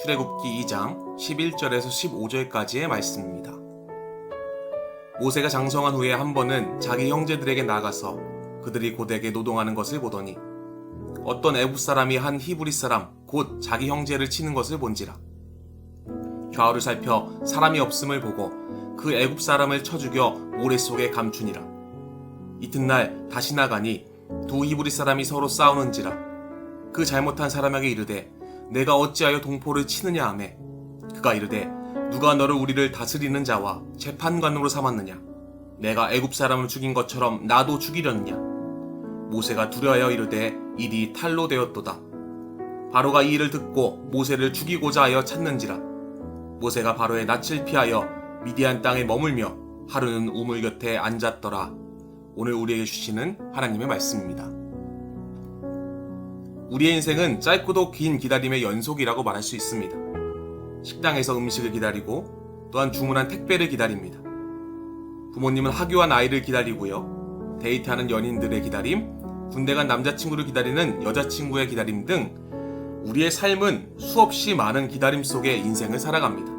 출애굽기 2장 11절에서 15절까지의 말씀입니다. 모세가 장성한 후에 한 번은 자기 형제들에게 나가서 그들이 고되게 노동하는 것을 보더니 어떤 애굽 사람이 한 히브리 사람 곧 자기 형제를 치는 것을 본지라. 좌우를 살펴 사람이 없음을 보고 그 애굽 사람을 쳐 죽여 모래 속에 감추니라. 이튿날 다시 나가니 두 히브리 사람이 서로 싸우는지라. 그 잘못한 사람에게 이르되 내가 어찌하여 동포를 치느냐 하매 그가 이르되 누가 너를 우리를 다스리는 자와 재판관으로 삼았느냐. 내가 애굽 사람을 죽인 것처럼 나도 죽이려느냐. 모세가 두려하여 이르되 일이 탈로 되었도다. 바로가 이 일을 듣고 모세를 죽이고자 하여 찾는지라. 모세가 바로의 낯을 피하여 미디안 땅에 머물며 하루는 우물 곁에 앉았더라. 오늘 우리에게 주시는 하나님의 말씀입니다. 우리의 인생은 짧고도 긴 기다림의 연속이라고 말할 수 있습니다. 식당에서 음식을 기다리고 또한 주문한 택배를 기다립니다. 부모님은 하교한 아이를 기다리고요. 데이트하는 연인들의 기다림, 군대 간 남자친구를 기다리는 여자친구의 기다림 등 우리의 삶은 수없이 많은 기다림 속에 인생을 살아갑니다.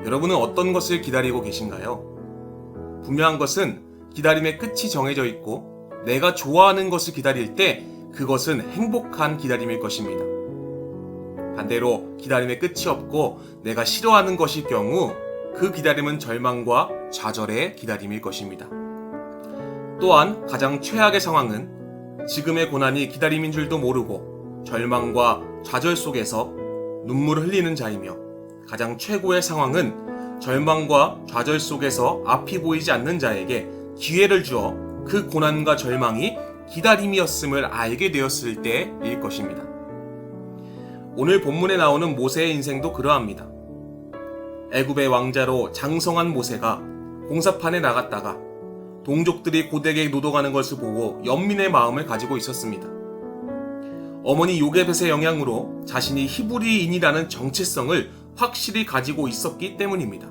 여러분은 어떤 것을 기다리고 계신가요? 분명한 것은 기다림의 끝이 정해져 있고 내가 좋아하는 것을 기다릴 때 그것은 행복한 기다림일 것입니다. 반대로 기다림의 끝이 없고 내가 싫어하는 것일 경우 그 기다림은 절망과 좌절의 기다림일 것입니다. 또한 가장 최악의 상황은 지금의 고난이 기다림인 줄도 모르고 절망과 좌절 속에서 눈물을 흘리는 자이며 가장 최고의 상황은 절망과 좌절 속에서 앞이 보이지 않는 자에게 기회를 주어 그 고난과 절망이 기다림이었음을 알게 되었을 때일 것입니다. 오늘 본문에 나오는 모세의 인생도 그러합니다. 애굽의 왕자로 장성한 모세가 공사판에 나갔다가 동족들이 고되게 노동하는 것을 보고 연민의 마음을 가지고 있었습니다. 어머니 요게벳의 영향으로 자신이 히브리인이라는 정체성을 확실히 가지고 있었기 때문입니다.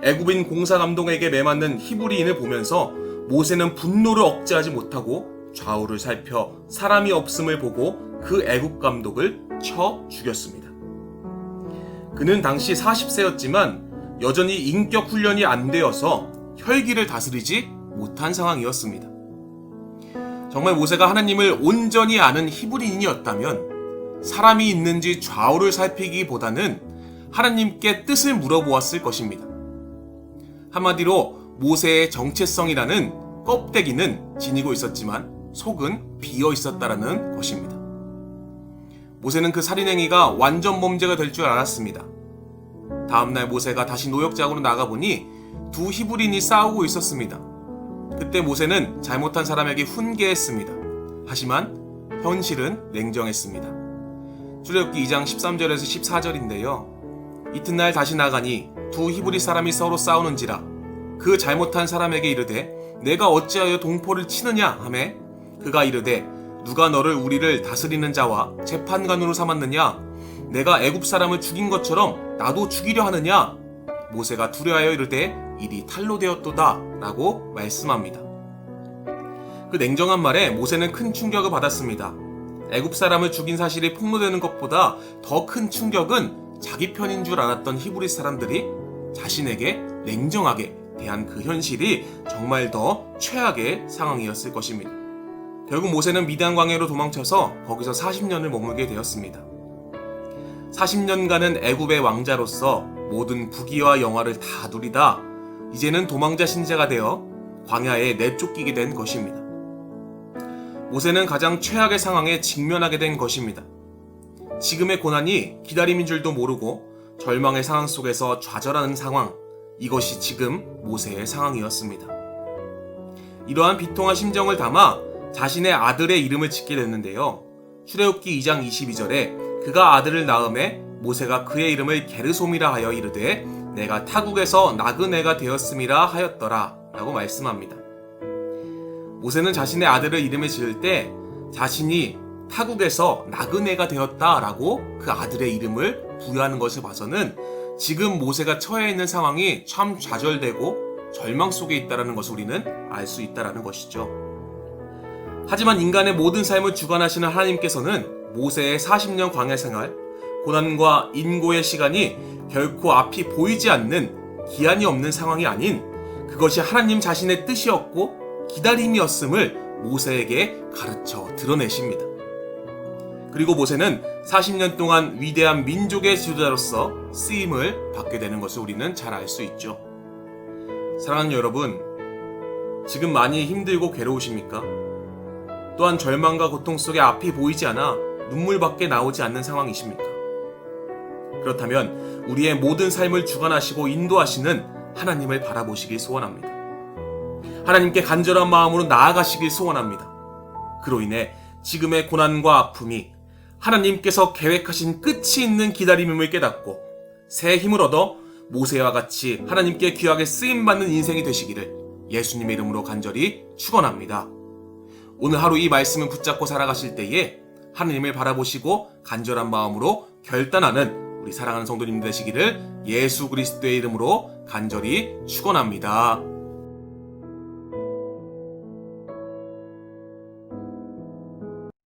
애굽인 공사감독에게 매맞는 히브리인을 보면서 모세는 분노를 억제하지 못하고 좌우를 살펴 사람이 없음을 보고 그 애굽 감독을 쳐 죽였습니다. 그는 당시 40세였지만 여전히 인격 훈련이 안 되어서 혈기를 다스리지 못한 상황이었습니다. 정말 모세가 하나님을 온전히 아는 히브리인이었다면 사람이 있는지 좌우를 살피기보다는 하나님께 뜻을 물어보았을 것입니다. 한마디로 모세의 정체성이라는 껍데기는 지니고 있었지만 속은 비어 있었다라는 것입니다. 모세는 그 살인행위가 완전 범죄가 될 줄 알았습니다. 다음날 모세가 다시 노역장으로 나가보니 두 히브리인이 싸우고 있었습니다. 그때 모세는 잘못한 사람에게 훈계했습니다. 하지만 현실은 냉정했습니다. 출애굽기 2장 13절에서 14절인데요. 이튿날 다시 나가니 두 히브리 사람이 서로 싸우는지라. 그 잘못한 사람에게 이르되 내가 어찌하여 동포를 치느냐 하매 그가 이르되 누가 너를 우리를 다스리는 자와 재판관으로 삼았느냐. 내가 애굽 사람을 죽인 것처럼 나도 죽이려 하느냐. 모세가 두려하여 이르되 일이 탈로 되었도다 라고 말씀합니다. 그 냉정한 말에 모세는 큰 충격을 받았습니다. 애굽 사람을 죽인 사실이 폭로되는 것보다 더 큰 충격은 자기 편인 줄 알았던 히브리 사람들이 자신에게 냉정하게 대한 그 현실이 정말 더 최악의 상황이었을 것입니다. 결국 모세는 미디안 광야로 도망쳐서 거기서 40년을 머물게 되었습니다. 40년간은 애굽의 왕자로서 모든 부귀와 영화를 다 누리다 이제는 도망자 신세가 되어 광야에 내쫓기게 된 것입니다. 모세는 가장 최악의 상황에 직면하게 된 것입니다. 지금의 고난이 기다림인 줄도 모르고 절망의 상황 속에서 좌절하는 상황, 이것이 지금 모세의 상황이었습니다. 이러한 비통한 심정을 담아 자신의 아들의 이름을 짓게 됐는데요. 출애굽기 2장 22절에 그가 아들을 낳음에 모세가 그의 이름을 게르솜이라 하여 이르되 내가 타국에서 나그네가 되었음이라 하였더라 라고 말씀합니다. 모세는 자신의 아들을 이름을 지을 때 자신이 타국에서 나그네가 되었다라고 그 아들의 이름을 부여하는 것을 봐서는 지금 모세가 처해 있는 상황이 참 좌절되고 절망 속에 있다는 것을 우리는 알 수 있다는 것이죠. 하지만 인간의 모든 삶을 주관하시는 하나님께서는 모세의 40년 광야 생활, 고난과 인고의 시간이 결코 앞이 보이지 않는 기한이 없는 상황이 아닌 그것이 하나님 자신의 뜻이었고 기다림이었음을 모세에게 가르쳐 드러내십니다. 그리고 모세는 40년 동안 위대한 민족의 지도자로서 쓰임을 받게 되는 것을 우리는 잘 알 수 있죠. 사랑하는 여러분, 지금 많이 힘들고 괴로우십니까? 또한 절망과 고통 속에 앞이 보이지 않아 눈물밖에 나오지 않는 상황이십니까? 그렇다면 우리의 모든 삶을 주관하시고 인도하시는 하나님을 바라보시길 소원합니다. 하나님께 간절한 마음으로 나아가시길 소원합니다. 그로 인해 지금의 고난과 아픔이 하나님께서 계획하신 끝이 있는 기다림임을 깨닫고 새 힘을 얻어 모세와 같이 하나님께 귀하게 쓰임받는 인생이 되시기를 예수님의 이름으로 간절히 축원합니다. 오늘 하루 이 말씀을 붙잡고 살아가실 때에 하나님을 바라보시고 간절한 마음으로 결단하는 우리 사랑하는 성도님 되시기를 예수 그리스도의 이름으로 간절히 축원합니다.